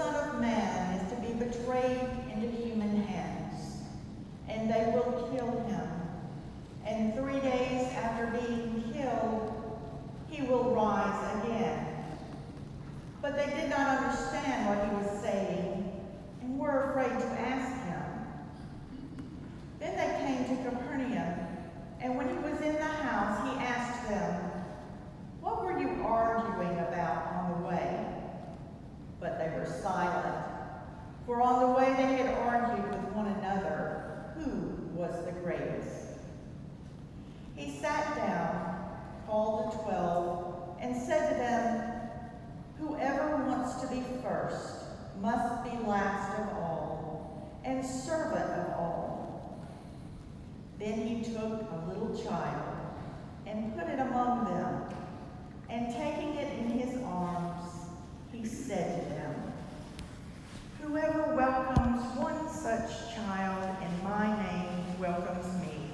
Son of Man is to be betrayed into human hands, and they will kill him. And 3 days after being killed, he will rise again. But they did not understand what he was saying, and were afraid to ask him. Then they came to Capernaum, and when he was in the house, he asked them, "What were you arguing about on the way?" But they were silent, for on the way they had argued with one another who was the greatest. He sat down, called the 12, and said to them, "Whoever wants to be first must be last of all, and servant of all." Then he took a little child and put it among them, and taking it in his arms, he said to them, "Whoever welcomes one such child in my name welcomes me.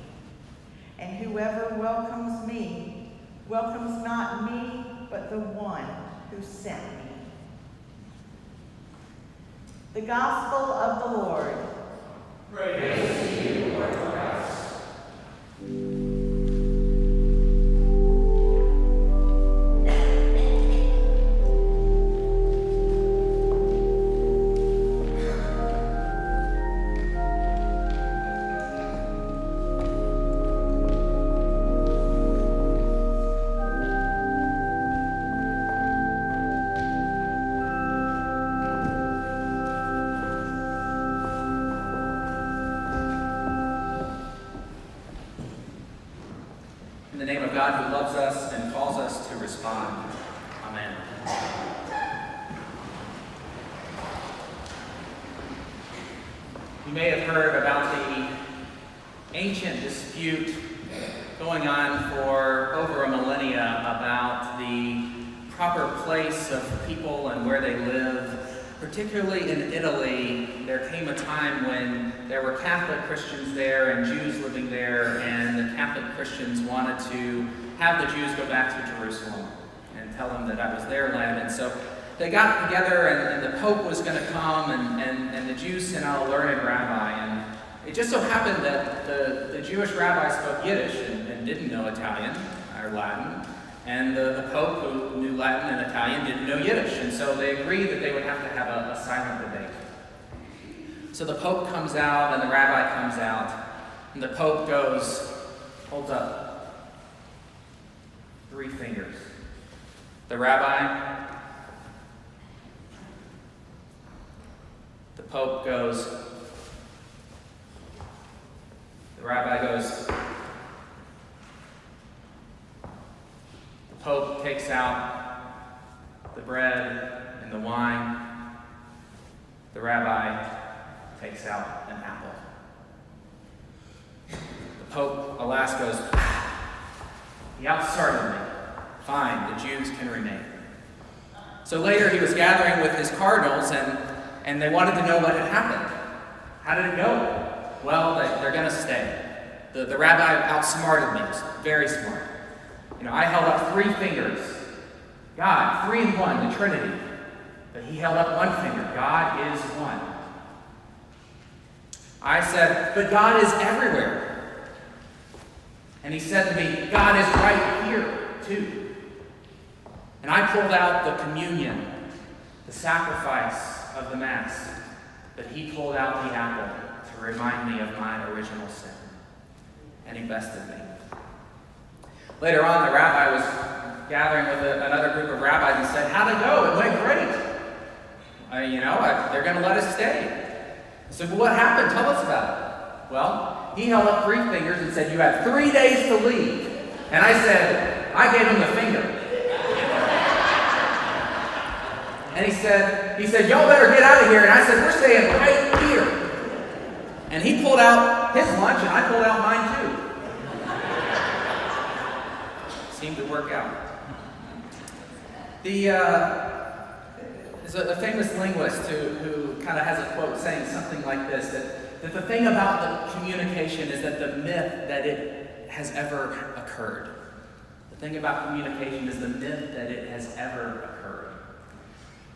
And whoever welcomes me welcomes not me, but the one who sent me." The Gospel of the Lord. Praise to you, Lord Christ. In the name of God who loves us and calls us to respond. Amen. You may have heard about the ancient dispute going on for over a millennia about the proper place of people and where they live. Particularly in Italy, there came a time when there were Catholic Christians there and Jews living there, and the Catholic Christians wanted to have the Jews go back to Jerusalem and tell them that that was their land. And so they got together, and the Pope was going to come, and the Jews sent out a learned rabbi. And it just so happened that the Jewish rabbi spoke Yiddish and didn't know Italian or Latin. And the Pope, who knew Latin and Italian, didn't know Yiddish. And so they agreed that they would have to have a silent debate. So the Pope comes out and the rabbi comes out. And the Pope holds up 3 fingers. The rabbi, the Pope goes, the rabbi goes, Pope takes out the bread and the wine. The rabbi takes out an apple. The Pope, alas, goes, "He outstarted me. Fine, the Jews can remain." So later he was gathering with his cardinals, and they wanted to know what had happened. How did it go? Well, they're going to stay. The rabbi outsmarted me. He was very smart. I held up 3 fingers. God, 3 in 1, the Trinity. But he held up 1 finger. God is one. I said, "But God is everywhere." And he said to me, "God is right here, too." And I pulled out the communion, the sacrifice of the Mass. But he pulled out the apple to remind me of my original sin. And he bested me. Later on, the rabbi was gathering with another group of rabbis and said, "How'd it go? It went great. They're going to let us stay." I said, "Well, what happened? Tell us about it." Well, he held up 3 fingers and said, "You have 3 days to leave." And I said, I gave him the finger. And he said, "Y'all better get out of here." And I said, "We're staying right here." And he pulled out his lunch, and I pulled out mine too. Seemed to work out. There's a famous linguist who kind of has a quote saying something like this, that the thing about the communication is that the myth that it has ever occurred. The thing about communication is the myth that it has ever occurred.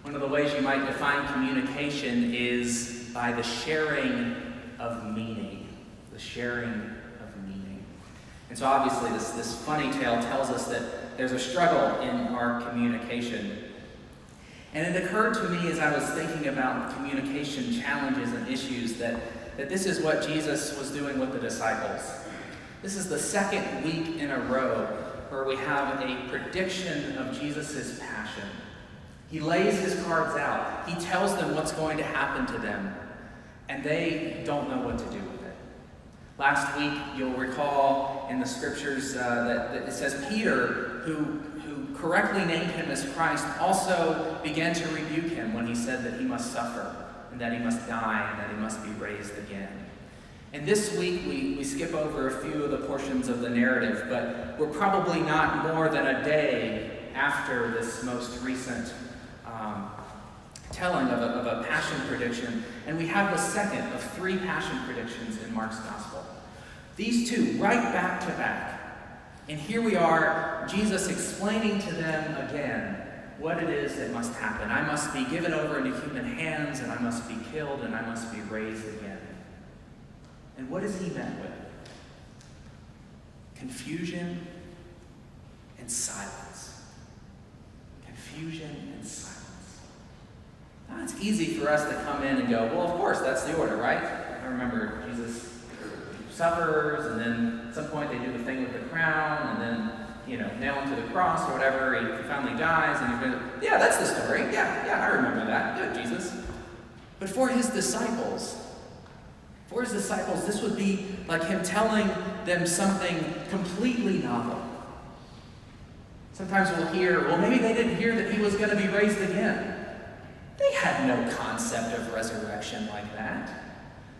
One of the ways you might define communication is by the sharing of meaning. The sharing of meaning. And so obviously this funny tale tells us that there's a struggle in our communication. And it occurred to me as I was thinking about communication challenges and issues that this is what Jesus was doing with the disciples. This is the second week in a row where we have a prediction of Jesus' passion. He lays his cards out. He tells them what's going to happen to them, and they don't know what to do with it. Last week, you'll recall in the scriptures that it says Peter, who correctly named him as Christ, also began to rebuke him when he said that he must suffer, and that he must die, and that he must be raised again. And this week, we skip over a few of the portions of the narrative, but we're probably not more than a day after this most recent telling of a passion prediction, and we have the second of three passion predictions in Mark's Gospel. These two, right back to back. And here we are, Jesus explaining to them again what it is that must happen. I must be given over into human hands, and I must be killed, and I must be raised again. And what is he met with? Confusion and silence. Confusion and silence. Now, it's easy for us to come in and go, well, of course, that's the order, right? I remember Jesus suffers, and then at some point they do the thing with the crown, and then, nail him to the cross or whatever. He finally dies, and he's going to, yeah, that's the story. Yeah, I remember that. Good, Jesus. But for his disciples, this would be like him telling them something completely novel. Sometimes we'll hear, well, maybe they didn't hear that he was going to be raised again. They had no concept of resurrection like that.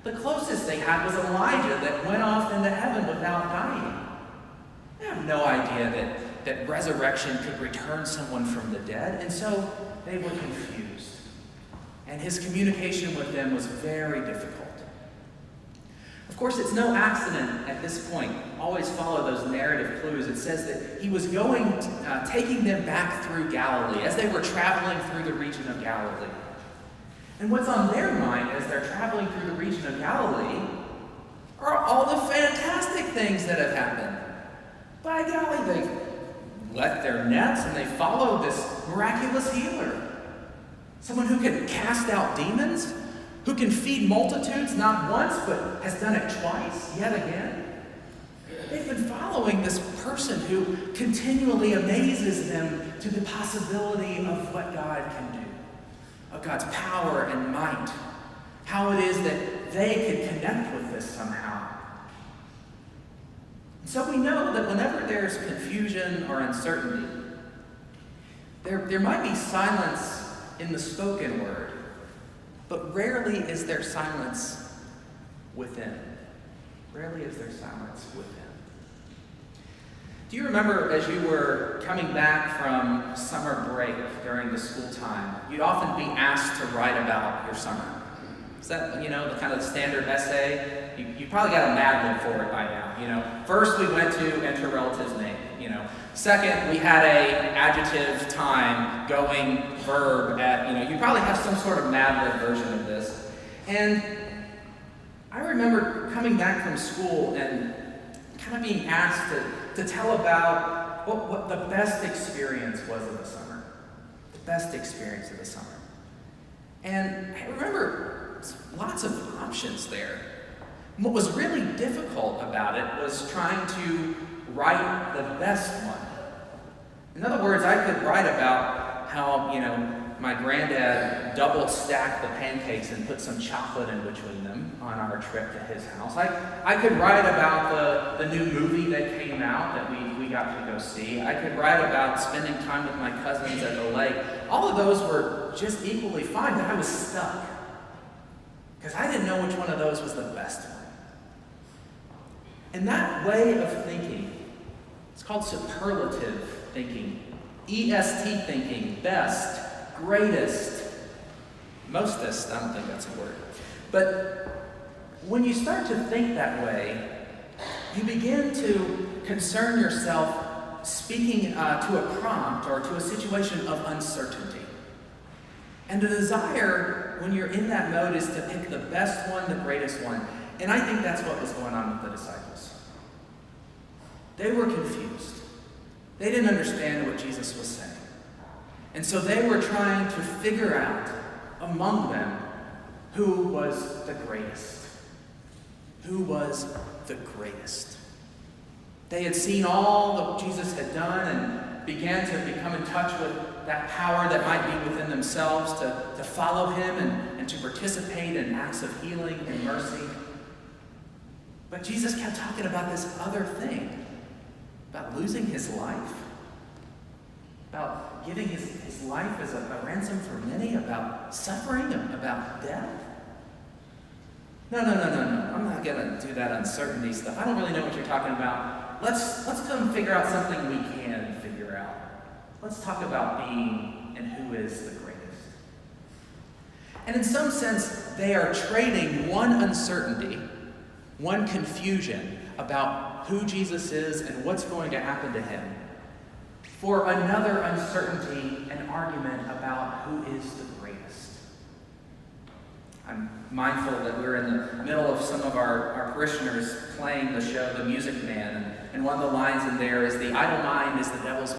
The closest they had was Elijah that went off into heaven without dying. They have no idea that resurrection could return someone from the dead, and so they were confused. And his communication with them was very difficult. Of course, it's no accident at this point. Always follow those narrative clues. It says that he was taking them back through Galilee as they were traveling through the region of Galilee. And what's on their mind as they're traveling through the region of Galilee are all the fantastic things that have happened. By golly, they left their nets and they followed this miraculous healer. Someone who can cast out demons, who can feed multitudes not once, but has done it twice, yet again. They've been following this person who continually amazes them to the possibility of what God can do, of God's power and might, how it is that they could connect with this somehow. And so we know that whenever there's confusion or uncertainty, there might be silence in the spoken word, but rarely is there silence within. Rarely is there silence within. Do you remember as you were coming back from summer break during the school time, you'd often be asked to write about your summer? Is that, the kind of standard essay? You probably got a Mad Lib for it by now. First we went to enter a relative's name. Second, we had a adjective, time, going, verb at, you probably have some sort of Mad Lib version of this. And I remember coming back from school and kind of being asked to tell about what the best experience was of the summer. The best experience of the summer. And I remember lots of options there. What was really difficult about it was trying to write the best one. In other words, I could write about how, my granddad double stacked the pancakes and put some chocolate in between them on our trip to his house. I could write about the new movie that came out that we got to go see. I could write about spending time with my cousins at the lake. All of those were just equally fine, but I was stuck. Because I didn't know which one of those was the best one. And that way of thinking, it's called superlative thinking, EST thinking, best, greatest, mostest, I don't think that's a word. But when you start to think that way, you begin to concern yourself speaking to a prompt or to a situation of uncertainty. And the desire, when you're in that mode, is to pick the best one, the greatest one. And I think that's what was going on with the disciples. They were confused. They didn't understand what Jesus was saying. And so they were trying to figure out among them who was the greatest. Who was the greatest? They had seen all that Jesus had done and began to become in touch with that power that might be within themselves to follow him and to participate in acts of healing and mercy. But Jesus kept talking about this other thing, about losing his life, about giving his life as a ransom for many, about suffering, about death. No. I'm not going to do that uncertainty stuff. I don't really know what you're talking about. Let's come figure out something we can figure out. Let's talk about being and who is the greatest. And in some sense, they are trading one uncertainty, one confusion about who Jesus is and what's going to happen to him, for another uncertainty and argument about who is the greatest. I'm mindful that we're in the middle of some of our parishioners playing the show The Music Man, and one of the lines in there is, "The idle mind is the devil's